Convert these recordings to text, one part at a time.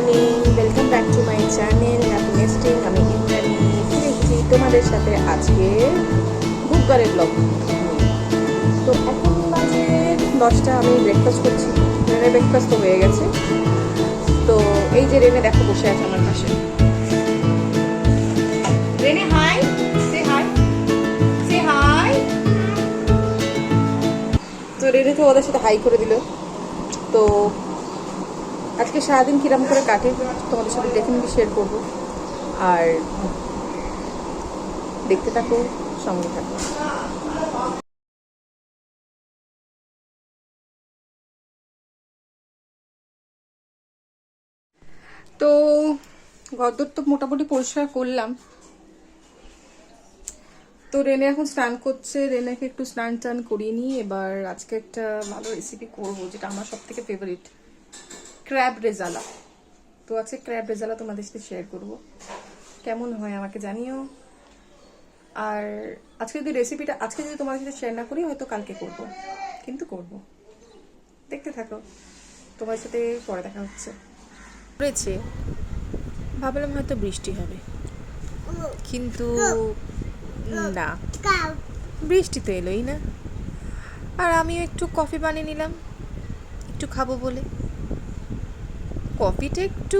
Morning, welcome back to my channel happy nesting. আমি ইন্দ্রাণী ফিরে এসেছি তোমাদের সাথে আজকে বুধবারের ব্লগ। তো এখন বাজে 10টা, আমি ব্রেকফাস্ট করছি। রেনের ব্রেকফাস্ট তো হয়ে গেছে। তো এই যে রেনে দেখো বসে আছে আমার পাশে। রেনে হাই, সে হাই, সে হাই। তো রেনে তো ওদের সাথে হাই করে দিল। তো আজকে সারাদিন কিরম করে কাটে তোমাদের সাথে ডেফিনেটলি শেয়ার করবো, আর দেখতে থাকো, সঙ্গে থাকো। তো ঘরদোর তো মোটামুটি পরিষ্কার করলাম। তো রেনে এখন স্নান করছে, রেনেকে একটু স্নান টান করিয়ে নিই। এবার আজকে একটা ভালো রেসিপি করবো, যেটা আমার সব থেকে ফেভারিট, ক্র্যাব রেজালা। তো আজকে ক্র্যাব রেজালা তোমাদের সাথে শেয়ার করবো, কেমন হয় আমাকে জানিও। আর আজকে যদি রেসিপিটা আজকে যদি তোমাদের সাথে শেয়ার না করি, হয়তো কালকে করব, কিন্তু করব। দেখতে থাকো, তোমার সাথে পরে দেখা হচ্ছে। পড়েছে, ভাবলাম হয়তো বৃষ্টি হবে, কিন্তু না, বৃষ্টি তো এলোই না। আর আমিও একটু কফি বানিয়ে নিলাম, একটু খাবো বলে। কফিটা একটু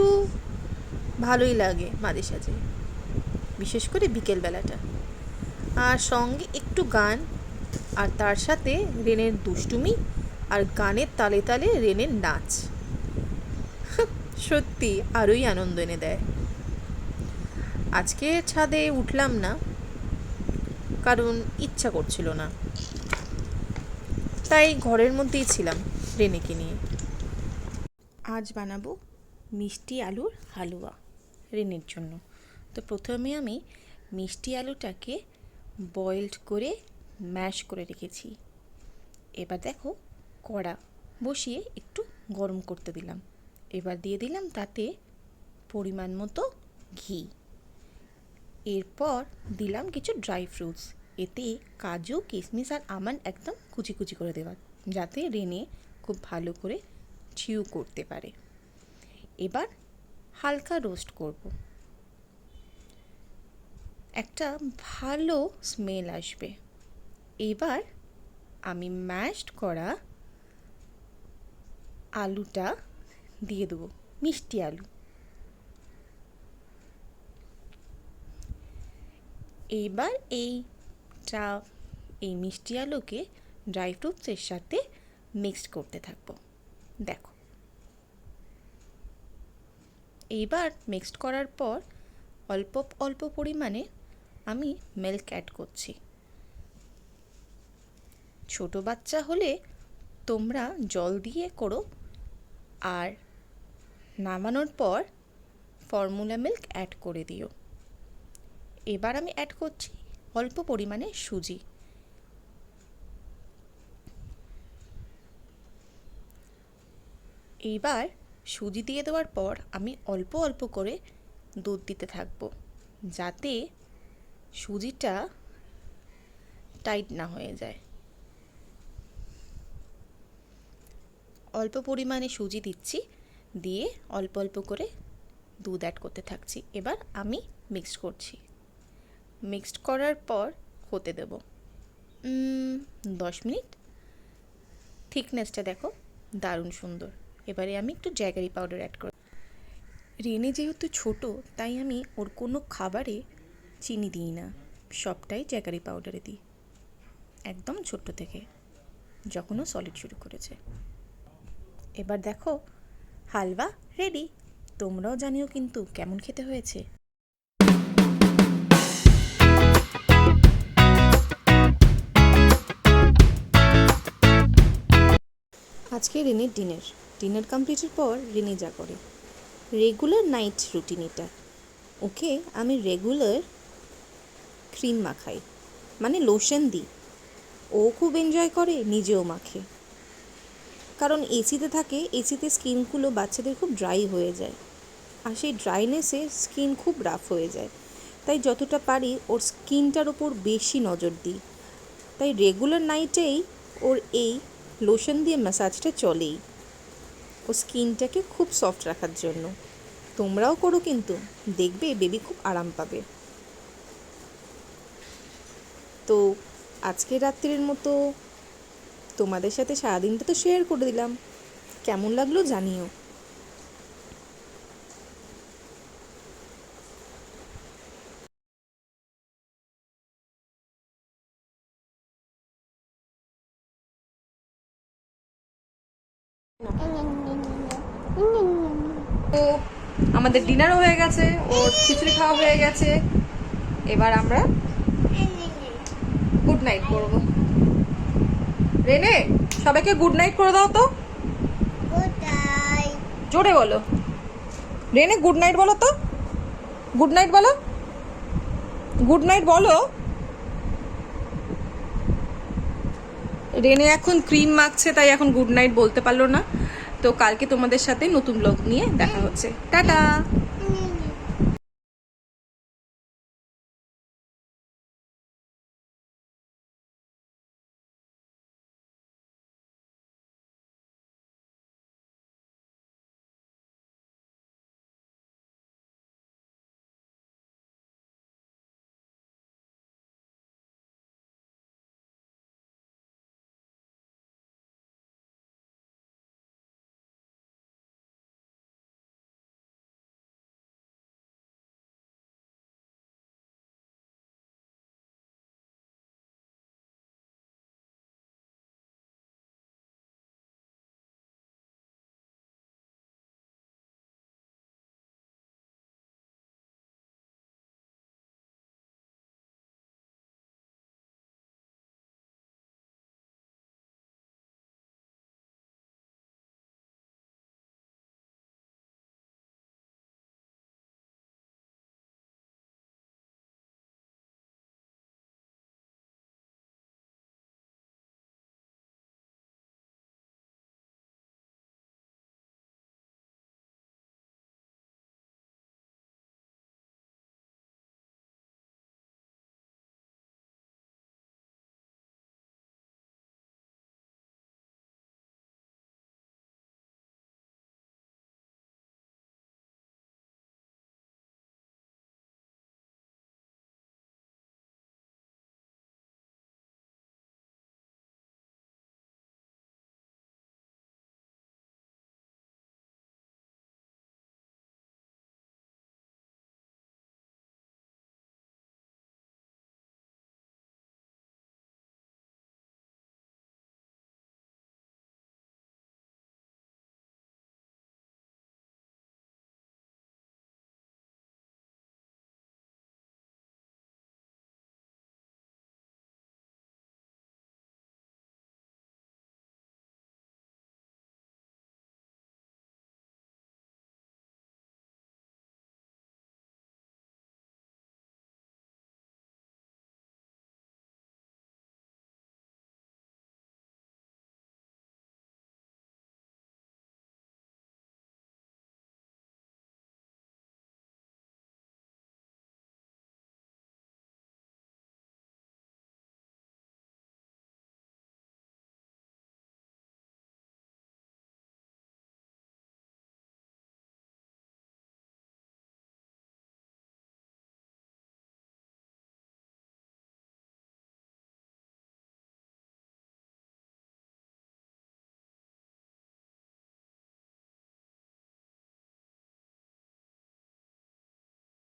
ভালোই লাগে মাঝে সাঝে, বিশেষ করে বিকেলবেলাটা। আর সঙ্গে একটু গান, আর তার সাথে রেনের দুষ্টুমি, আর গানের তালে তালে রেনের নাচ, সত্যি আরোই আনন্দ এনে দেয়। আজকে ছাদে উঠলাম না, কারণ ইচ্ছা করছিল না, তাই ঘরের মধ্যেই ছিলাম রেনেকে নিয়ে। আজ বানাবো মিষ্টি আলুর হালুয়া রেনের জন্য। তো প্রথমে আমি মিষ্টি আলুটাকে বয়েলড করে ম্যাশ করে রেখেছি। এবার দেখো, কড়া বসিয়ে একটু গরম করতে দিলাম। এবার দিয়ে দিলাম তাতে পরিমাণ মতো ঘি। এরপর দিলাম কিছু ড্রাই ফ্রুটস, এতে কাজু, কিশমিশ আর আমন্ড একদম কুচি কুচি করে দেওয়া, যাতে রেনে খুব ভালো করে চিউ করতে পারে। এবার হালকা রোস্ট করব, একটা ভালো স্মেল আসবে। এবার আমি ম্যাশড করা আলুটা দিয়ে দেবো, মিষ্টি আলু। এইবার এই মিষ্টি আলুকে ড্রাই ফ্রুটসের সাথে মিক্সড করতে থাকবো। দেখো, এইবার মিক্সড করার পর অল্প অল্প পরিমাণে আমি মিল্ক অ্যাড করছি। ছোট বাচ্চা হলে তোমরা জল দিয়ে করো, আর নামানোর পর ফর্মুলা মিল্ক অ্যাড করে দিও। এবার আমি অ্যাড করছি অল্প পরিমাণে সুজি। এইবার সুজি দিয়ে দেওয়ার পর আমি অল্প অল্প করে দুধ দিতে থাকবো, যাতে সুজিটা টাইট না হয়ে যায়। অল্প পরিমাণে সুজি দিচ্ছি, দিয়ে অল্প অল্প করে দুধ অ্যাড করতে থাকছি। এবার আমি মিক্সড করছি। মিক্সড করার পর হতে দেব 10 মিনিট। থিকনেসটা দেখো, দারুণ সুন্দর। এবারে আমি একটু জ্যাগারি পাউডার অ্যাড করি। রেনে যেহেতু ছোট, তাই আমি ওর কোনো খাবারে চিনি দিই না, সবটাই জ্যাগারি পাউডারে দিই, একদম ছোট্ট থেকে, যখন ও সলিড শুরু করেছে। এবার দেখো, হালুয়া রেডি। তোমরাও জানিও কিন্তু কেমন খেতে হয়েছে। আজকে রেনের ডিনার কমপ্লিটের পর রেনে যা করে, রেগুলার নাইট রুটিন এটা। ওকে আমি রেগুলার ক্রিম মাখাই, মানে লোশন দিই। ও খুব এনজয় করে, নিজেও মাখে। কারণ এসিতে থাকে, এসিতে স্কিনগুলো বাচ্চাদের খুব ড্রাই হয়ে যায়, আর সেই ড্রাইনেসে স্কিন খুব রাফ হয়ে যায়। তাই যতটা পারি ওর স্কিনটার ওপর বেশি নজর দিই। তাই রেগুলার নাইটেই ওর এই লোশন দিয়ে ম্যাসাজটা চলেই, ও স্কিনটাকে খুব সফট রাখার জন্য। তোমরাও করো কিন্তু, দেখবে বেবি খুব আরাম পাবে। তো আজকের রাত্রির মতো তোমাদের সাথে সারাদিনটা তো শেয়ার করে দিলাম, কেমন লাগলো জানিও। তো আমাদের ডিনারও হয়ে গেছে, ওর খিচুড়ি খাওয়া হয়ে গেছে, এবার আমরা গুড নাইট করবো। রেনে, সবাইকে গুড নাইট করে দাও তো, জোরে বলো। রেনে গুড নাইট বলো তো, গুড নাইট বলো, গুড নাইট বলো। রেনে এখন ক্রিম মাখছে, তাই এখন গুড নাইট বলতে পারলো না। তো কালকে তোমাদের সাথে নতুন ব্লগ নিয়ে দেখা হচ্ছে। টাটা।